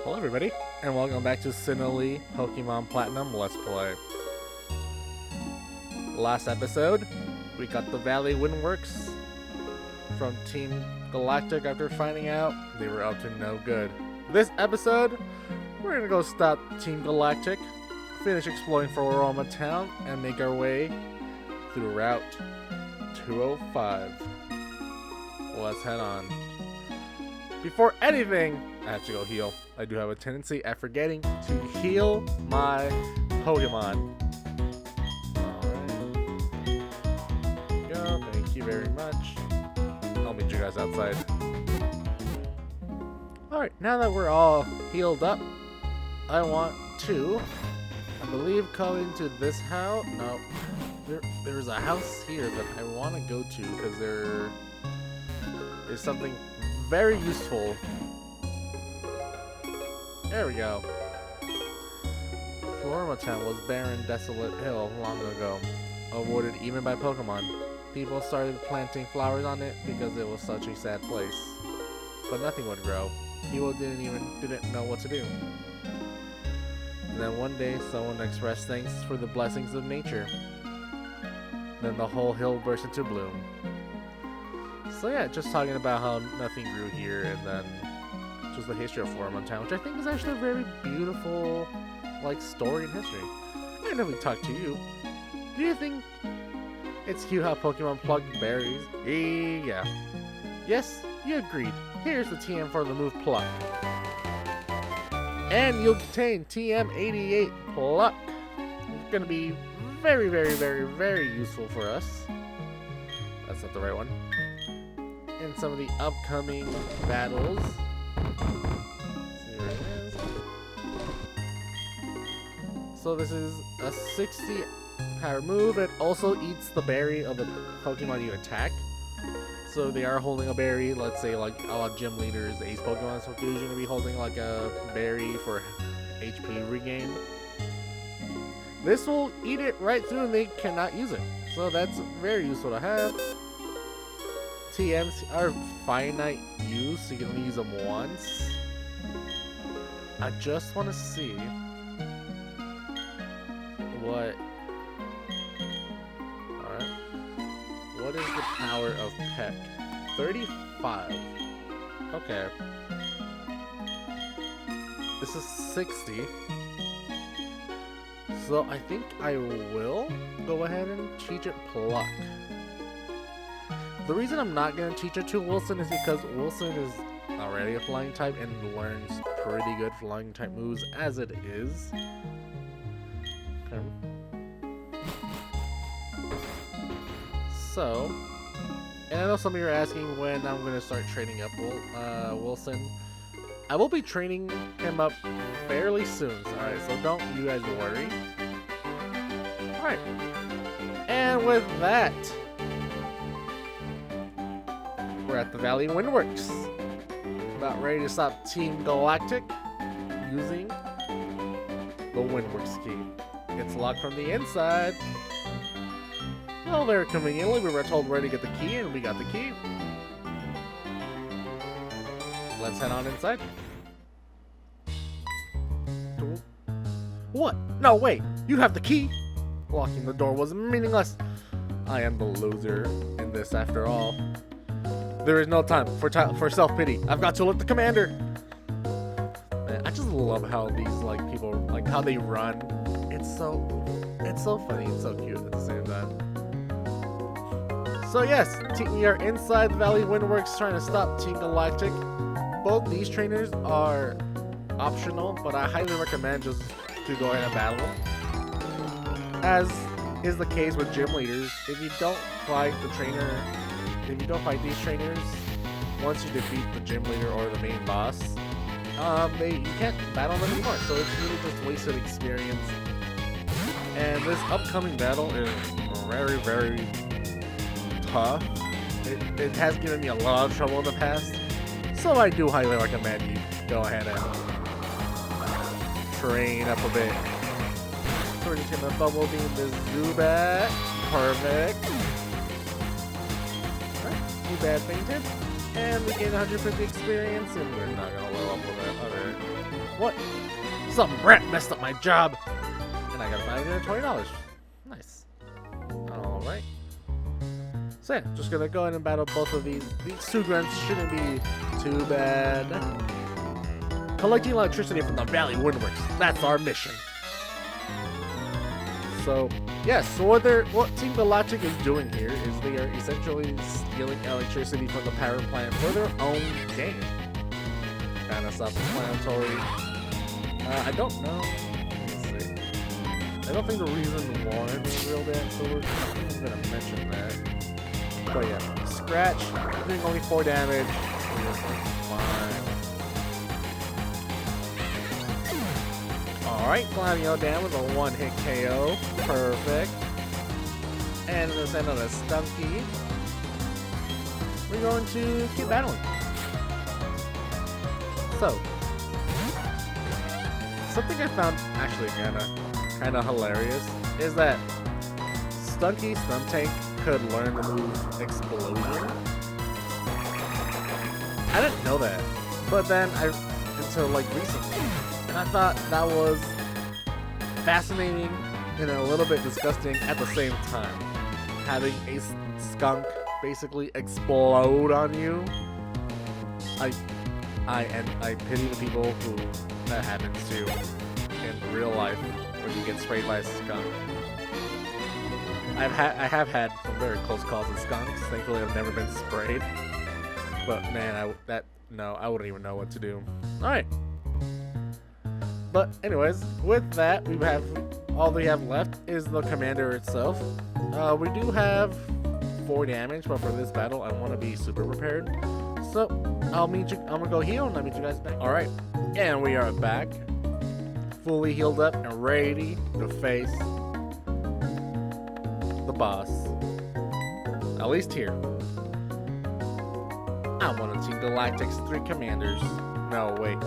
Hello everybody, and welcome back to Sinnoh Pokemon Platinum Let's Play. Last episode, we got the Valley Windworks from Team Galactic after finding out they were up to no good. This episode, we're gonna go stop Team Galactic, finish exploring Floaroma Town, and make our way through Route 205. Let's head on. Before anything, I have to go heal. I do have a tendency at forgetting to heal my Pokemon. Alright. Go. Thank you very much. I'll meet you guys outside. Alright, now that we're all healed up, I want to, I believe, go into this house. No, there's a house here that I want to go to because there is something very useful. There we go. Floaroma Town was barren, desolate hill long ago, avoided even by Pokemon. People started planting flowers on it because it was such a sad place. But nothing would grow. People didn't know what to do. And then one day, someone expressed thanks for the blessings of nature. Then the whole hill burst into bloom. So yeah, just talking about how nothing grew here, and then just the history of Floaroma Town, which I think is actually a very beautiful, story and history. I know we talked to you. Do you think it's cute how Pokemon pluck berries? Yeah. Yes, you agreed. Here's the TM for the move Pluck. And you'll contain TM88 Pluck. It's gonna be very, very, very, very useful for us. That's not the right one. In some of the upcoming battles. Here it is. So this is a 60 power move. It also eats the berry of the Pokemon you attack. So they are holding a berry, let's say a lot of gym leaders, ace Pokemon, so they're usually going to be holding a berry for HP regain. This will eat it right through and they cannot use it. So that's very useful to have. TMs are finite use, so you can only use them once. I just want to see what... Alright. What is the power of Peck? 35. Okay. This is 60. So I think I will go ahead and teach it Pluck. The reason I'm not going to teach it to Wilson is because Wilson is already a flying type and learns pretty good flying type moves as it is. Okay. So, and I know some of you are asking when I'm going to start training up Wilson. I will be training him up fairly soon, alright, so don't you guys worry. Alright, and with that, we're at the Valley Windworks. About ready to stop Team Galactic using the Windworks key. It's locked from the inside. Well, very conveniently, we were told where to get the key, and we got the key. Let's head on inside. What? No, wait! You have the key! Locking the door was meaningless. I am the loser in this after all. There is no time for self-pity. I've got to look the commander. Man, I just love how these people how they run. It's so funny and so cute at the same time. So yes, we are inside the Valley Windworks trying to stop Team Galactic. Both these trainers are optional, but I highly recommend just to go ahead and battle them. As is the case with gym leaders, if you don't fight these trainers, once you defeat the gym leader or the main boss, you can't battle them anymore, so it's really just wasted experience. And this upcoming battle is very, very tough. It has given me a lot of trouble in the past, so I do highly recommend you go ahead and train up a bit. So we're just gonna bubble beam this Zubat. Perfect. Zubat fainted. And we gain 150 experience, and we're not gonna level up with that other What? Some rat messed up my job. And I got $520. Nice. Alright. So yeah, just gonna go ahead and battle both of these. These two grunts shouldn't be too bad. Collecting electricity from the Valley Windworks. That's our mission. So, yes, so what Team Galactic is doing here is they are essentially stealing electricity from the power plant for their own game. Kind of self-explanatory. I don't know. Let's see. I don't think the reason one is real bad, so we're not going to mention that. But yeah, Scratch, doing only 4 damage. Fine. Alright, Gladio down with a 1-hit KO. Perfect. And let's end on a Stunky. We're going to keep battling. So, something I found actually kinda hilarious is that Stunky Stuntank could learn the move Explosion. I didn't know that, but then until like recently, and I thought that was fascinating and a little bit disgusting at the same time. Having a skunk basically explode on you. I pity the people who that happens to in real life when you get sprayed by a skunk. I have had some very close calls with skunks. Thankfully, I've never been sprayed. But man, I wouldn't even know what to do. All right. But anyways, with that, all we have left is the commander itself. We do have 4 damage, but for this battle, I want to be super prepared. So I'm gonna go heal, and I'll meet you guys back. All right, and we are back, fully healed up and ready to face the boss. At least here. I'm one of Team Galactic's 3 commanders. No, wait.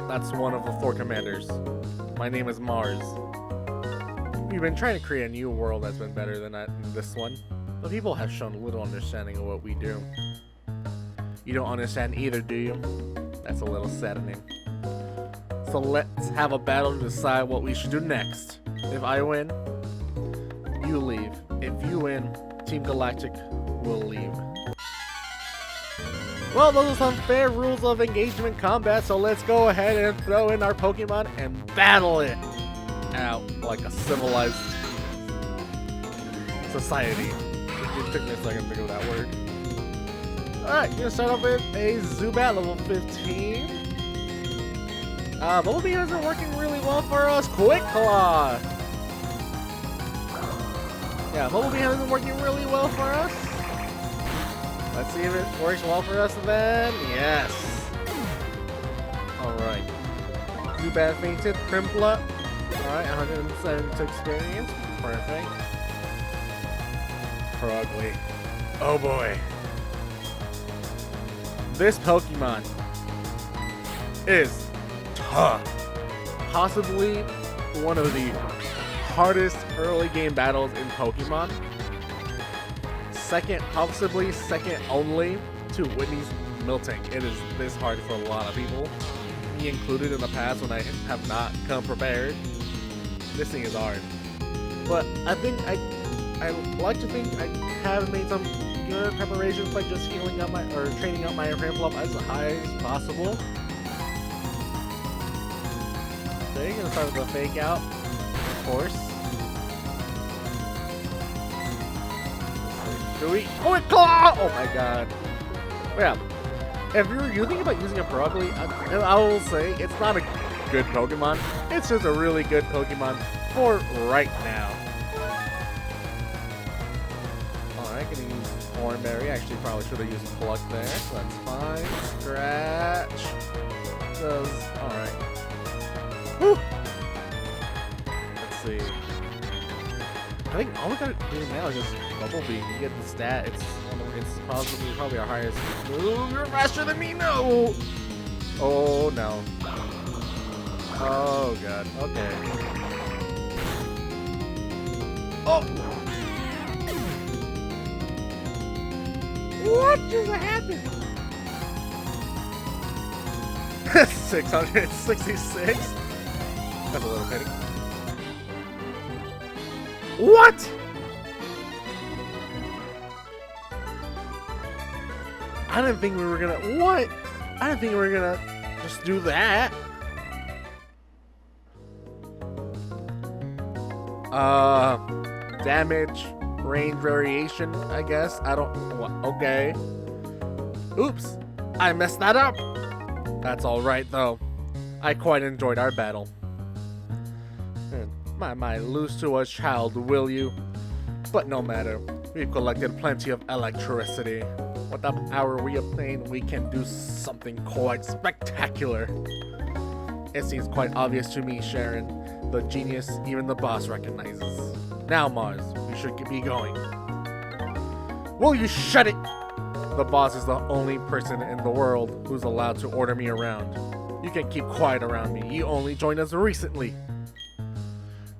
That's one of the 4 commanders. My name is Mars. We've been trying to create a new world that's been better than this one, but people have shown little understanding of what we do. You don't understand either, do you? That's a little saddening. So let's have a battle to decide what we should do next. If I win, you leave. If you win, Team Galactic will leave. Well, those are some fair rules of engagement combat, so let's go ahead and throw in our Pokemon and battle it out like a civilized society. It took me a second to think of that word. Alright, gonna start off with a Zubat level 15. Bumblebee isn't working really well for us. Quick Claw! Yeah, Bumblebee hasn't been working really well for us. Let's see if it works well for us then. Yes! Alright. Zubat fainted. Prinplup. Alright, 172 experience. Perfect. Frogly. Oh boy. This Pokemon is tough. Possibly one of the hardest early game battles in Pokemon. Possibly second only to Whitney's Miltank. It is this hard for a lot of people. Me included in the past when I have not come prepared. This thing is hard. But I think I like to think I have made some good preparations by just healing up training up my Prinplup as high as possible. So you're gonna start with a fake out, of course. Quick Claw! Oh my god. Yeah. If you're thinking about using a Frogly, I will say it's not a good Pokemon. It's just a really good Pokemon for right now. Alright, gonna use Thornberry. Actually, probably should have used Pluck there. So that's fine. Scratch. Alright. Whew. Let's see. I think all we gotta do now is just Bumblebee. You get the stat. It's probably our highest move. You're faster than me. No. Oh no. Oh god. Okay. Oh. What just happened? 666? That's a little petty. What? I didn't think we were gonna. What? I didn't think we were gonna just do that. Damage, range variation, I guess. I don't. Okay. Oops. I messed that up. That's alright, though. I quite enjoyed our battle. My, lose to a child, will you? But no matter. We've collected plenty of electricity. With the power we obtain, we can do something quite spectacular. It seems quite obvious to me, Sharon. The genius even the boss recognizes. Now, Mars, we should be going. Will you shut it? The boss is the only person in the world who's allowed to order me around. You can keep quiet around me. You only joined us recently.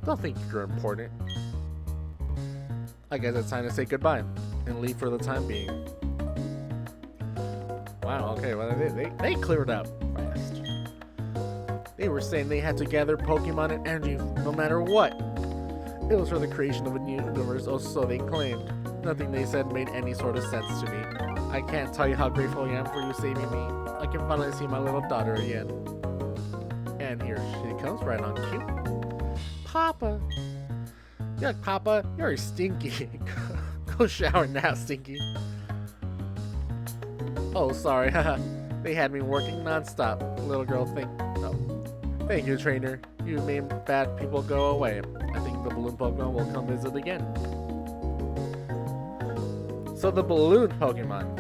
Don't think you're important. I guess it's time to say goodbye and leave for the time being. Wow, okay, well, they cleared up fast. They were saying they had to gather Pokemon and energy no matter what. It was for the creation of a new universe, or so they claimed. Nothing they said made any sort of sense to me. I can't tell you how grateful I am for you saving me. I can finally see my little daughter again. And here she comes, right on cue. Papa! Yeah, Papa, you're stinky. Go shower now, Stinky. Oh, sorry. They had me working non-stop. Little girl thank you, trainer. You made bad people go away. I think the balloon Pokemon will come visit again. So the balloon Pokemon.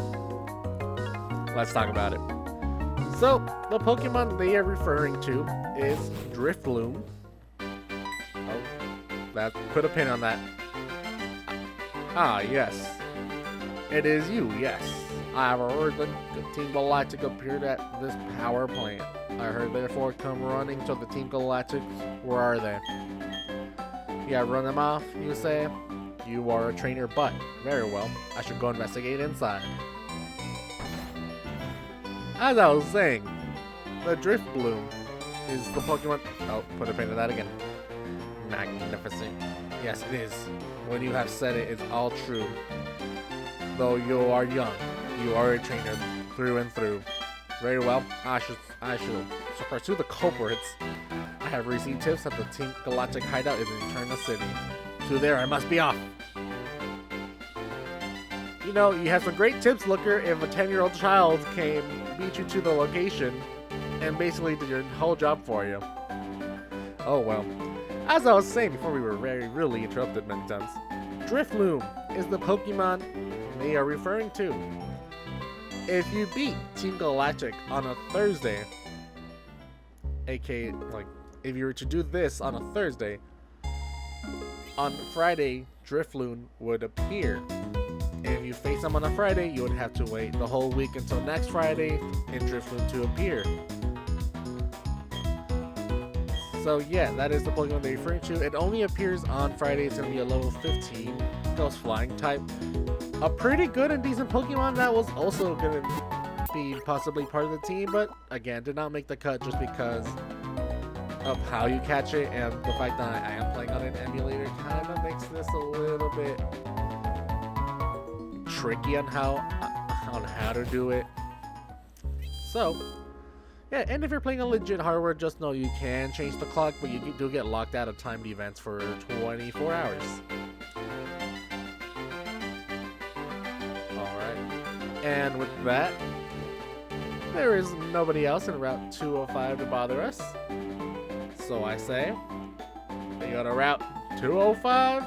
Let's talk about it. So the Pokemon they are referring to is Drifloon. Put a pin on that. Ah, yes. It is you, yes. I have heard that Team Galactic appeared at this power plant. I heard therefore come running to the Team Galactic. Where are they? Yeah, run them off, you say? You are a trainer, but very well. I should go investigate inside. As I was saying, the Drifloon is the Pokemon. Oh, put a pin in that again. Magnificent. Yes, it is. When you have said it, it's all true. Though you are young, you are a trainer through and through. Very well. I should pursue the culprits. I have received tips that the Team Galactic hideout is in Eterna City. To there, I must be off. You know, you have some great tips, Looker, if a 10-year-old child came, beat you to the location, and basically did your whole job for you. Oh well. As I was saying before we were really interrupted many times, Drifloon is the Pokemon they are referring to. If you beat Team Galactic on a Thursday, aka, like, if you were to do this on a Thursday, on Friday, Drifloon would appear. If you face them on a Friday, you would have to wait the whole week until next Friday and Drifloon to appear. So yeah, that is the Pokemon they're referring to. It only appears on Friday. It's going to be a level 15 Ghost Flying type. A pretty good and decent Pokemon that was also going to be possibly part of the team, but again, did not make the cut just because of how you catch it, and the fact that I am playing on an emulator kind of makes this a little bit tricky on how to do it. So yeah, and if you're playing on legit hardware, just know you can change the clock, but you do get locked out of timed events for 24 hours. Alright, and with that, there is nobody else in Route 205 to bother us. So I say, we go to Route 205.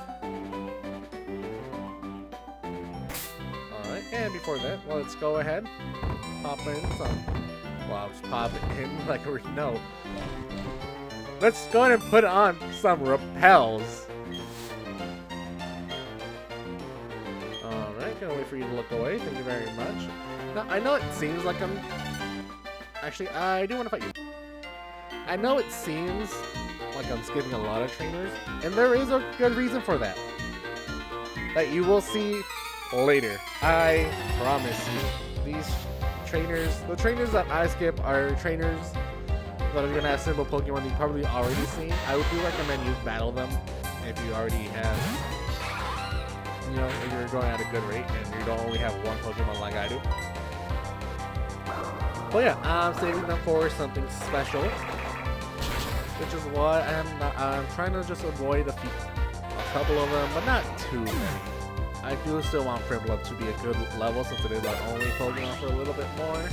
Alright, and before that, let's go ahead, pop in some. Well, I'll just pop it in like we know. Let's go ahead and put on some repels. Alright, gonna wait for you to look away. Thank you very much. Now, I know it seems like I'm... Actually, I do want to fight you. I know it seems like I'm skipping a lot of trainers, and there is a good reason for that. That you will see later. I promise you. These The trainers that I skip are trainers that are gonna have simple Pokemon you've probably already seen. I would do recommend you battle them if you already have, you know, if you're going at a good rate and you don't only have one Pokemon like I do. But yeah, I'm saving them for something special, which is why I'm trying to just avoid a couple of them, but not too many. I do still want Prinplup to be a good level since it is our only Pokemon for a little bit more.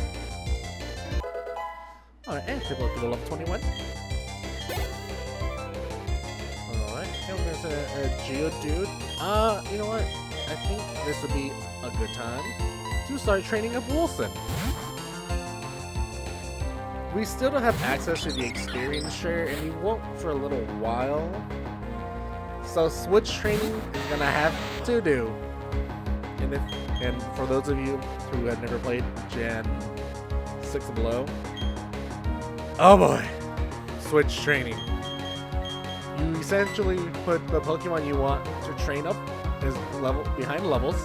Alright, and Prinplup to the level 21. Alright, and we're gonna say a Geodude. You know what? I think this would be a good time to start training up Wilson. We still don't have access to the experience share, and we won't for a little while. So switch training is gonna have to do. And for those of you who have never played Gen 6 and below, oh boy, switch training. You essentially put the Pokemon you want to train up as level behind levels.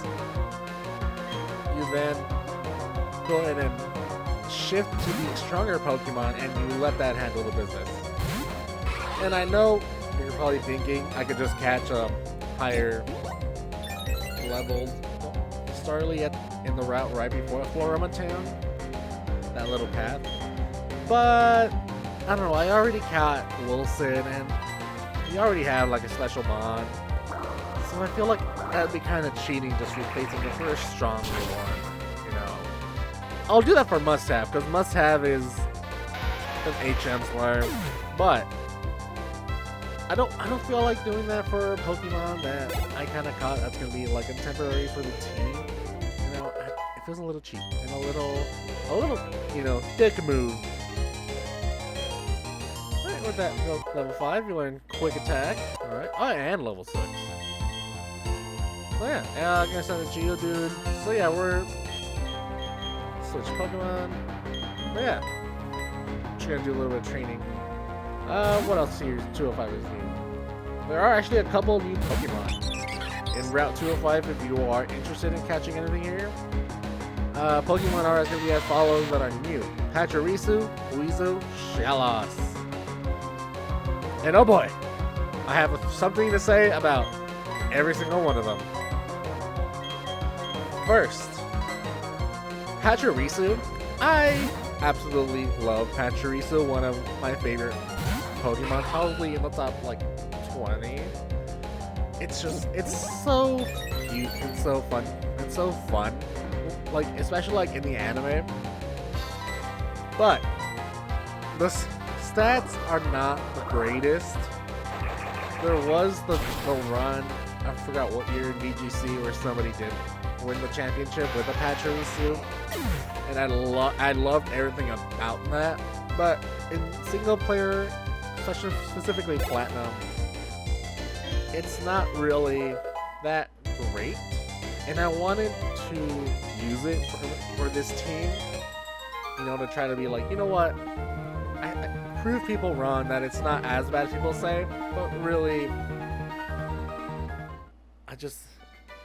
You then go ahead and shift to the stronger Pokemon, and you let that handle the business. And I know you're probably thinking I could just catch a higher leveled Starly in the route right before Floaroma Town, that little path. But I don't know, I already caught Wilson, and you already have like a special bond, so I feel like that'd be kind of cheating just replacing it for a stronger one. You know, I'll do that for Must Have because Must Have is an HM Slurm, but I don't feel like doing that for a Pokemon that I kind of caught that's gonna be like a temporary for the team. You know, it feels a little cheap and a little, you know, dick move. Alright, with that level 5, you learn Quick Attack. Alright, oh, and level 6. So yeah, I'm gonna send a Geodude. So yeah, we're switch Pokemon. But yeah, just gonna do a little bit of training. What else here 205 is new? There are actually a couple new Pokemon in Route 205 if you are interested in catching anything here. Pokemon are going to be as follows that are new. Pachirisu, Weezil, Shellos. And oh boy, I have something to say about every single one of them. First, Pachirisu. I absolutely love Pachirisu, one of my favorite Pokemon, probably in the top like 20. It's so cute and so fun. It's so fun, like especially like in the anime. But the stats are not the greatest. There was the run, I forgot what year in VGC, where somebody did win the championship with a Pachirisu, and I loved everything about that. But in single player, specifically Platinum, it's not really that great, and I wanted to use it for this team, you know, to try to be like, you know what, I prove people wrong that it's not as bad as people say, but really,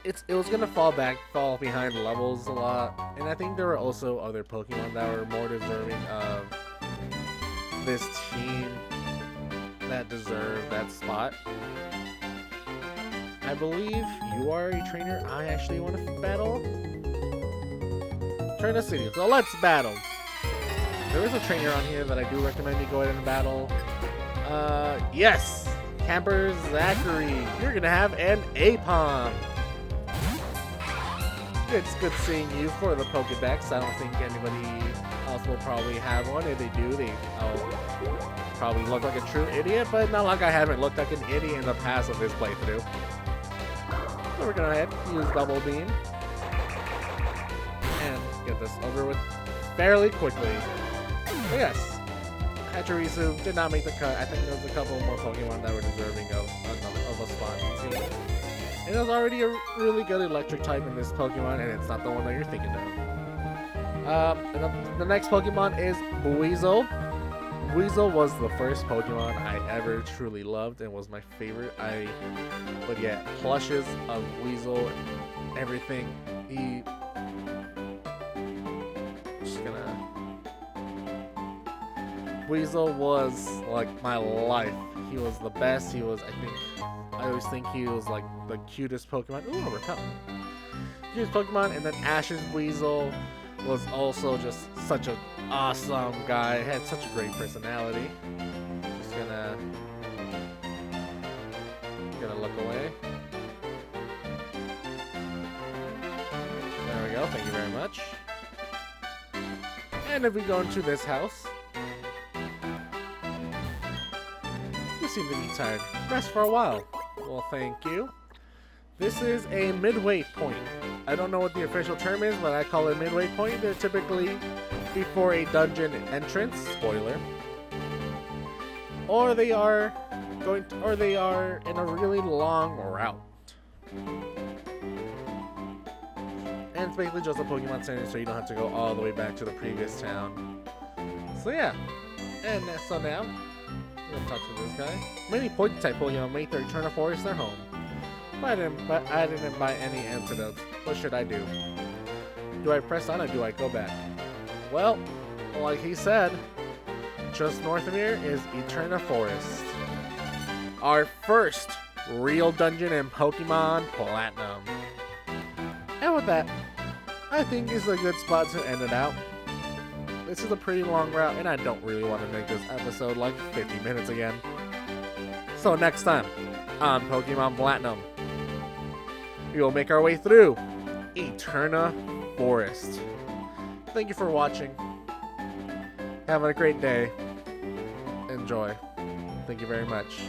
it was gonna fall behind levels a lot, and I think there were also other Pokemon that were more deserving of this team that deserve that spot. I believe you are a trainer I actually want to battle. Turn the City, so let's battle. There is a trainer on here that I do recommend you go ahead and battle. Yes! Camper Zachary, you're gonna have an Apom. It's good seeing you for the Pokedex. I don't think anybody else will probably have one. If they do, I'll probably look like a true idiot, but not like I haven't looked like an idiot in the past of this playthrough. So we're gonna use Double Beam and get this over with fairly quickly. But yes, Pachirisu did not make the cut. I think there was a couple more Pokemon that were deserving of a spot in the team. And there's already a really good electric type in this Pokemon, and it's not the one that you're thinking of. And the next Pokemon is Weezil. Weezil was the first Pokemon I ever truly loved and was my favorite. But yeah, plushes of Weezil, everything. Just gonna Weasel was like my life. He was the best. I always think he was like the cutest Pokemon. Ooh, a repel. Cutest Pokemon, and then Ash's Weasel was also just such an awesome guy. He had such a great personality. Just gonna look away. There we go. Thank you very much. And if we go into this house, you seem to be tired. Rest for a while. Well, thank you. This is a midway point. I don't know what the official term is, but I call it midway point. They're typically before a dungeon entrance. Spoiler. Or they are in a really long route. And it's basically just a Pokemon Center, so you don't have to go all the way back to the previous town. So yeah. And so now, we'll talk to this guy. Many Poison-type Pokemon make their return to forest their home. But I didn't buy any antidotes. What should I do? Do I press on or do I go back? Well, like he said, just north of here is Eterna Forest. Our first real dungeon in Pokemon Platinum. And with that, I think it's a good spot to end it out. This is a pretty long route, and I don't really want to make this episode like 50 minutes again. So next time on Pokemon Platinum, we will make our way through Eterna Forest. Thank you for watching. Have a great day. Enjoy. Thank you very much.